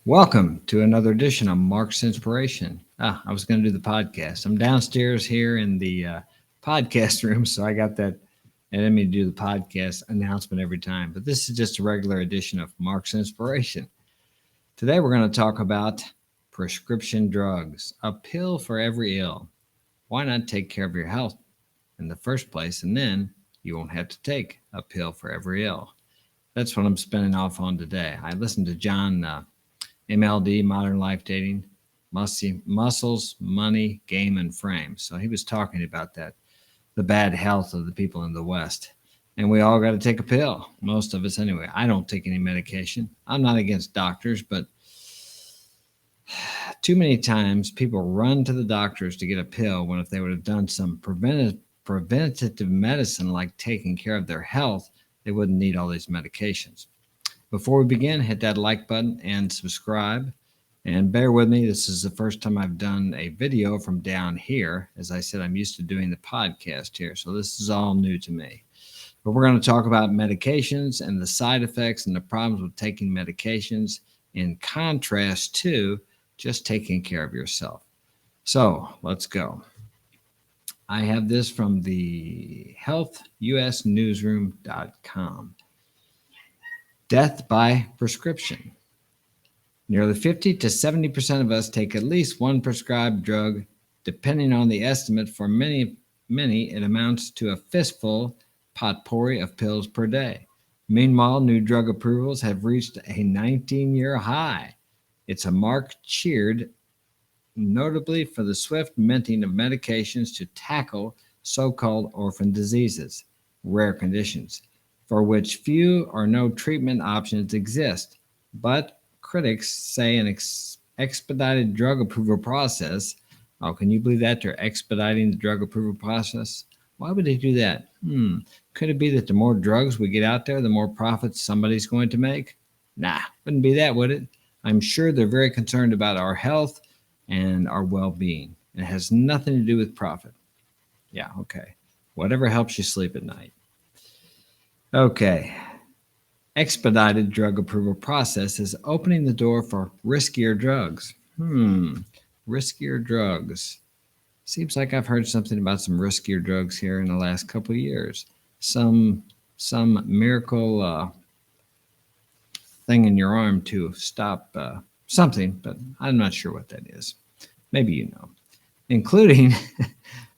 Welcome to another edition of Mark's Inspiration. I was going to do the podcast. I'm downstairs here in the podcast room, so I got that. I didn't mean to do the podcast announcement every time, but this is just a regular edition of Mark's Inspiration. Today we're going to talk about prescription drugs, a pill for every ill. Why not take care of your health in the first place, and then you won't have to take a pill for every ill? That's what I'm spinning off on today. I listened to John MLD, Modern Life Dating, Muscles, Money, Game, and Frame. So he was talking about that, the bad health of the people in the West. And we all got to take a pill, most of us anyway. I don't take any medication. I'm not against doctors, but too many times people run to the doctors to get a pill when if they would have done some preventative medicine like taking care of their health, they wouldn't need all these medications. Before we begin, hit that like button and subscribe. And bear with me, this is the first time I've done a video from down here. As I said, I'm used to doing the podcast here, so this is all new to me. But we're going to talk about medications and the side effects and the problems with taking medications in contrast to just taking care of yourself. So let's go. I have this from the healthusnewsroom.com. Death by prescription. Nearly 50 to 70% of us take at least one prescribed drug. Depending on the estimate, for many, it amounts to a fistful potpourri of pills per day. Meanwhile, new drug approvals have reached a 19-year high. It's a mark cheered notably for the swift minting of medications to tackle so-called orphan diseases, rare conditions, for which few or no treatment options exist. But critics say an expedited drug approval process. Oh, can you believe that? They're expediting the drug approval process? Why would they do that? Could it be that the more drugs we get out there, the more profits somebody's going to make? Nah, wouldn't be that, would it? I'm sure they're very concerned about our health and our well-being. It has nothing to do with profit. Yeah, okay. Whatever helps you sleep at night. Okay. Expedited drug approval process is opening the door for riskier drugs. Riskier drugs. Seems like I've heard something about some riskier drugs here in the last couple of years. Some miracle thing in your arm to stop something, but I'm not sure what that is. Maybe you know. Including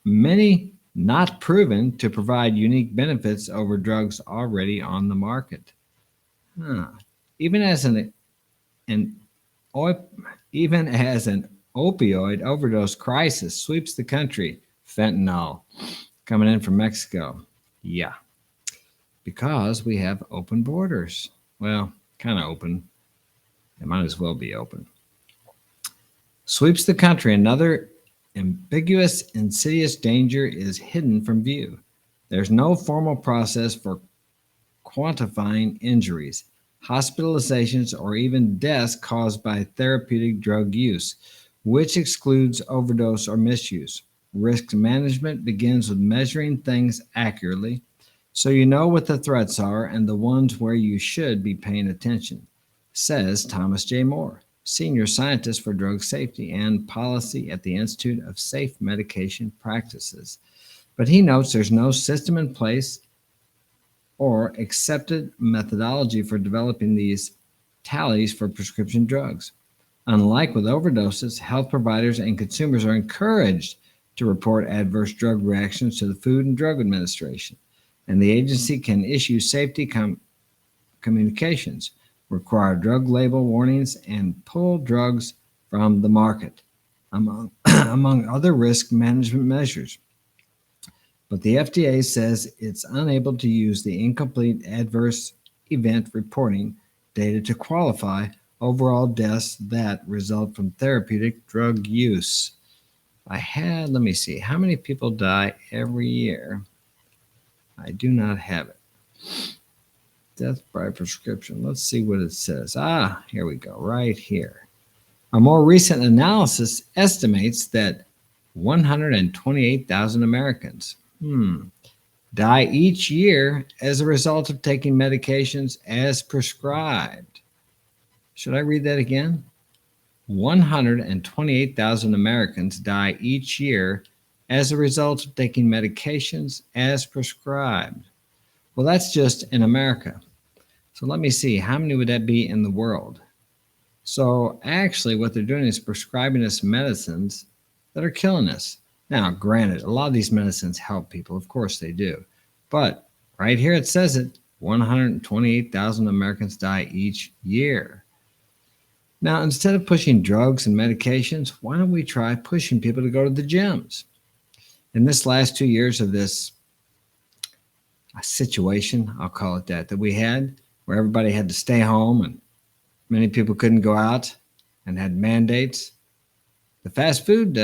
many not proven to provide unique benefits over drugs already on the market. Even as an opioid overdose crisis sweeps the country, fentanyl coming in from Mexico. Yeah, because we have open borders. Well, kind of open. It might as well be open. Sweeps the country, another ambiguous, insidious danger is hidden from view. There's no formal process for quantifying injuries, hospitalizations, or even deaths caused by therapeutic drug use, which excludes overdose or misuse. Risk management begins with measuring things accurately so you know what the threats are and the ones where you should be paying attention, says Thomas J. Moore, Senior Scientist for Drug Safety and Policy at the Institute of Safe Medication Practices. But he notes there's no system in place or accepted methodology for developing these tallies for prescription drugs. Unlike with overdoses, health providers and consumers are encouraged to report adverse drug reactions to the Food and Drug Administration, and the agency can issue safety communications, require drug label warnings, and pull drugs from the market, among other risk management measures. But the FDA says it's unable to use the incomplete adverse event reporting data to qualify overall deaths that result from therapeutic drug use. Let me see, how many people die every year? I do not have it. Death by prescription. Let's see what it says. Here we go, right here. A more recent analysis estimates that 128,000 Americans die each year as a result of taking medications as prescribed. Should I read that again? 128,000 Americans die each year as a result of taking medications as prescribed. Well, that's just in America. So let me see, how many would that be in the world? So actually, what they're doing is prescribing us medicines that are killing us. Now, granted, a lot of these medicines help people. Of course they do. But right here it says it 128,000 Americans die each year. Now, instead of pushing drugs and medications, why don't we try pushing people to go to the gyms? In this last 2 years of this situation, I'll call it that we had, where everybody had to stay home and many people couldn't go out and had mandates, the fast food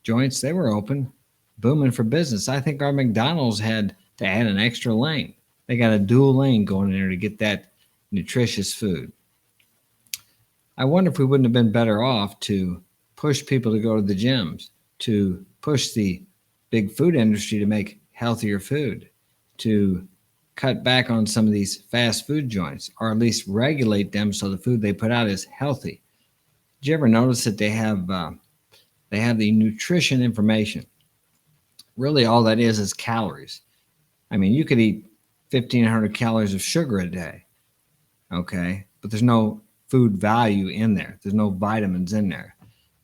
joints, they were open, booming for business. I think our McDonald's had to add an extra lane. They got a dual lane going in there to get that nutritious food. I wonder if we wouldn't have been better off to push people to go to the gyms, to push the big food industry to make healthier food, to cut back on some of these fast food joints, or at least regulate them so the food they put out is healthy. Did you ever notice that they have the nutrition information? Really, all that is calories. I mean, you could eat 1,500 calories of sugar a day, okay, but there's no food value in there. There's no vitamins in there.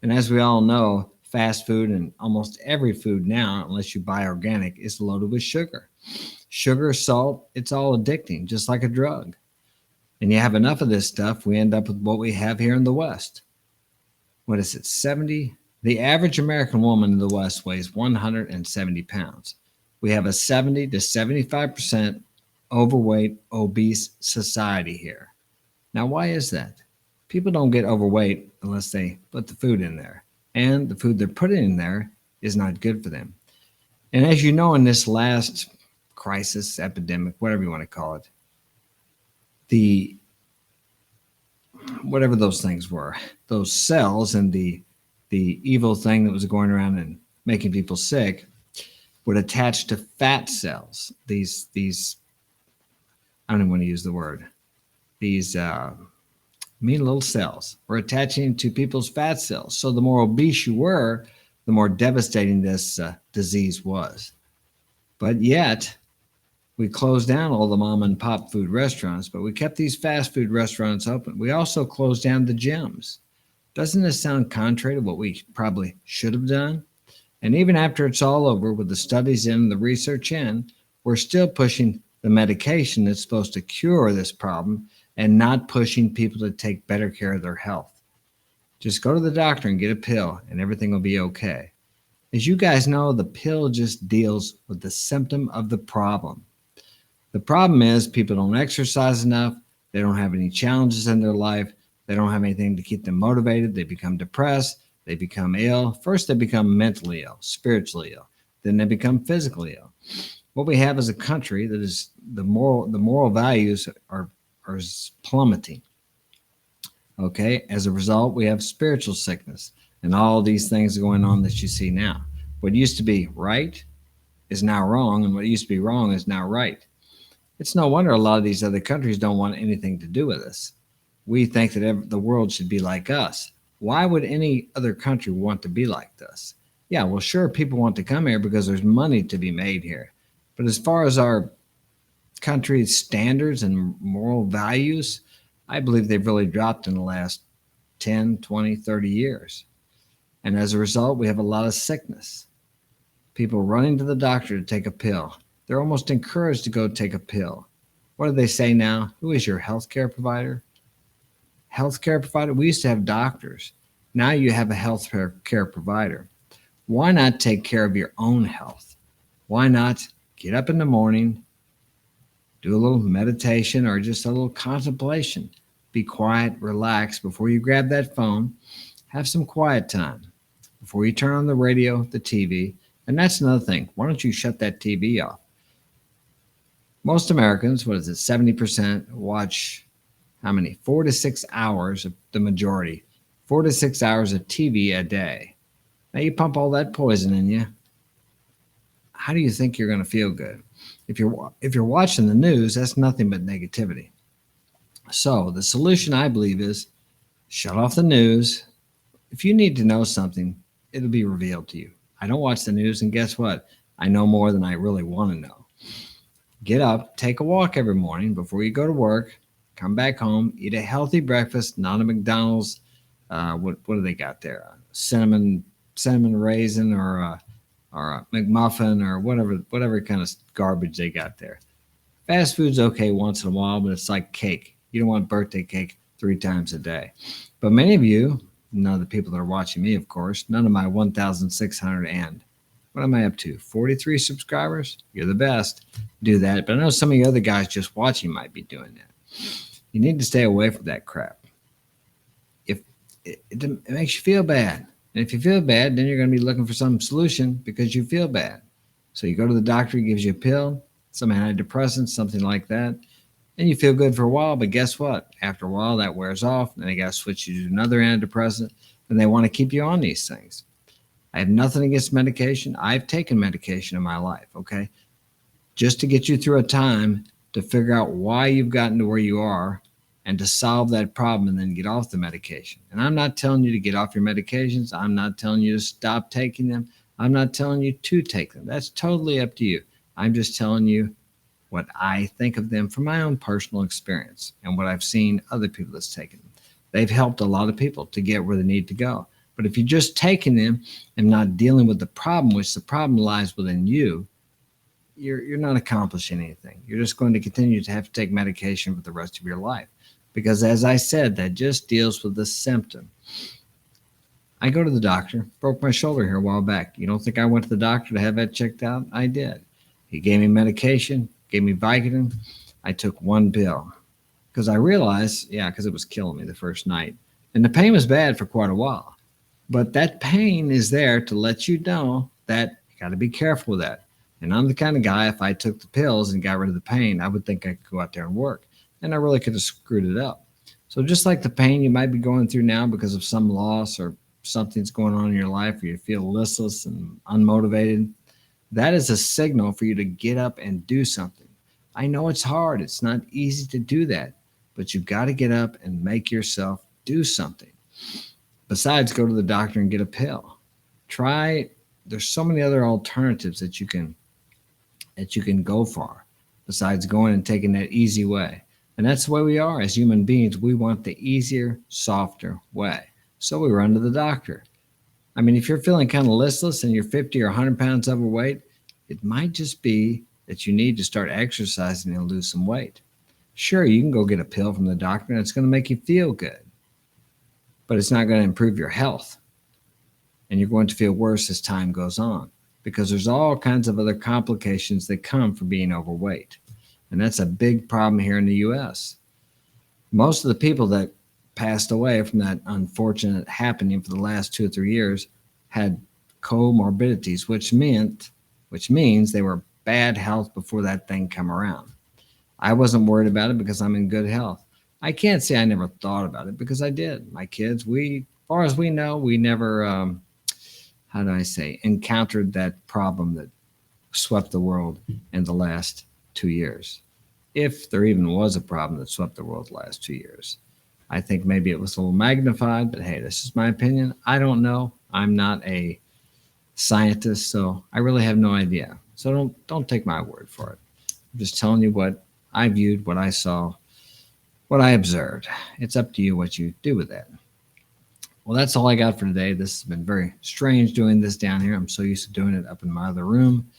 And as we all know, fast food and almost every food now, unless you buy organic, is loaded with sugar. Sugar, salt, it's all addicting, just like a drug. And you have enough of this stuff, we end up with what we have here in the West. What is it, 70? The average American woman in the West weighs 170 pounds. We have a 70 to 75% overweight, obese society here. Now, why is that? People don't get overweight unless they put the food in there. And the food they're putting in there is not good for them. And as you know, in this last crisis, epidemic, whatever you want to call it, the whatever those things were, those cells and the evil thing that was going around and making people sick would attach to fat cells. These I don't even want to use the word. These mean little cells were attaching to people's fat cells. So the more obese you were, the more devastating this disease was. But yet, we closed down all the mom and pop food restaurants, but we kept these fast food restaurants open. We also closed down the gyms. Doesn't this sound contrary to what we probably should have done? And even after it's all over, with the studies in, the research in, we're still pushing the medication that's supposed to cure this problem and not pushing people to take better care of their health. Just go to the doctor and get a pill and everything will be okay. As you guys know, the pill just deals with the symptom of the problem. The problem is people don't exercise enough. They don't have any challenges in their life. They don't have anything to keep them motivated. They become depressed. They become ill. First, they become mentally ill, spiritually ill. Then they become physically ill. What we have is a country that is the moral values are plummeting. Okay. As a result, we have spiritual sickness and all these things going on that you see now. What used to be right is now wrong, and what used to be wrong is now right. It's no wonder a lot of these other countries don't want anything to do with us. We think that the world should be like us. Why would any other country want to be like us? Yeah, well, sure, people want to come here because there's money to be made here. But as far as our country's standards and moral values, I believe they've really dropped in the last 10, 20, 30 years. And as a result, we have a lot of sickness. People running to the doctor to take a pill. They're almost encouraged to go take a pill. What do they say now? Who is your healthcare provider? Healthcare provider? We used to have doctors. Now you have a healthcare provider. Why not take care of your own health? Why not get up in the morning, do a little meditation or just a little contemplation? Be quiet, relax before you grab that phone. Have some quiet time before you turn on the radio, the TV. And that's another thing. Why don't you shut that TV off? Most Americans, 70%, watch how many? 4 to 6 hours, of the majority, 4 to 6 hours of TV a day. Now you pump all that poison in you. How do you think you're going to feel good? If you're watching the news, that's nothing but negativity. So the solution, I believe, is shut off the news, If you need to know something, it'll be revealed to you. I don't watch the news, and guess what? I know more than I really want to know. Get up, take a walk every morning before you go to work, come back home, eat a healthy breakfast, not a McDonald's. What do they got there? Cinnamon raisin or a McMuffin or whatever kind of garbage they got there. Fast food's okay once in a while, but it's like cake. You don't want birthday cake 3 times a day. But many of you, none of the people that are watching me, of course, none of my 1,600 and what am I up to? 43 subscribers? You're the best. Do that. But I know some of you other guys just watching might be doing that. You need to stay away from that crap. If it makes you feel bad. And if you feel bad, then you're going to be looking for some solution because you feel bad. So you go to the doctor, he gives you a pill, some antidepressant, something like that, and you feel good for a while. But guess what? After a while, that wears off, and they got to switch you to another antidepressant, and they want to keep you on these things. I have nothing against medication. I've taken medication in my life, okay? Just to get you through a time to figure out why you've gotten to where you are and to solve that problem and then get off the medication. And I'm not telling you to get off your medications. I'm not telling you to stop taking them. I'm not telling you to take them. That's totally up to you. I'm just telling you what I think of them from my own personal experience and what I've seen other people that's taken them. They've helped a lot of people to get where they need to go. But if you're just taking them and not dealing with the problem, which the problem lies within you, you're not accomplishing anything. You're just going to continue to have to take medication for the rest of your life. Because as I said, that just deals with the symptom. I go to the doctor, broke my shoulder here a while back. You don't think I went to the doctor to have that checked out? I did. He gave me medication, gave me Vicodin. I took one pill because I realized, because it was killing me the first night. And the pain was bad for quite a while. But that pain is there to let you know that you got to be careful with that. And I'm the kind of guy, if I took the pills and got rid of the pain, I would think I could go out there and work. And I really could have screwed it up. So just like the pain you might be going through now because of some loss or something's going on in your life where you feel listless and unmotivated, that is a signal for you to get up and do something. I know it's hard. It's not easy to do that. But you've got to get up and make yourself do something. Besides, go to the doctor and get a pill. There's so many other alternatives that you can go for besides going and taking that easy way. And that's the way we are as human beings. We want the easier, softer way. So we run to the doctor. I mean, if you're feeling kind of listless and you're 50 or 100 pounds overweight, it might just be that you need to start exercising and lose some weight. Sure, you can go get a pill from the doctor and it's going to make you feel good, but it's not going to improve your health. And you're going to feel worse as time goes on because there's all kinds of other complications that come from being overweight. And that's a big problem here in the U.S. Most of the people that passed away from that unfortunate happening for the last 2 or 3 years had comorbidities, which means they were bad health before that thing come around. I wasn't worried about it because I'm in good health. I can't say I never thought about it because I did. My kids, as far as we know, we never, encountered that problem that swept the world in the last 2 years. If there even was a problem that swept the world the last 2 years. I think maybe it was a little magnified, but hey, this is my opinion. I don't know. I'm not a scientist, so I really have no idea. So don't take my word for it. I'm just telling you what I viewed, what I saw, what I observed. It's up to you what you do with that. Well, that's all I got for today. This has been very strange doing this down here. I'm so used to doing it up in my other room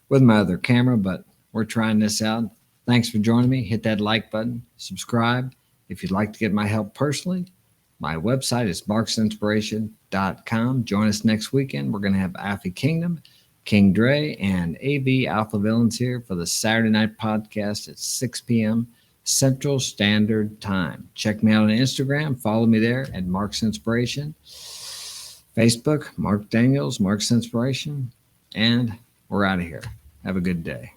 with my other camera, but we're trying this out. Thanks for joining me. Hit that like button, subscribe. If you'd like to get my help personally, my website is marksinspirationalguidance.com. Join us next weekend. We're going to have Alfie Kingdom, King Dre, and AV Alpha Villains here for the Saturday night podcast at 6 p.m. Central Standard Time. Check me out on Instagram. Follow me there at Mark's Inspiration. Facebook, Mark Daniels, Mark's Inspiration. And we're out of here. Have a good day.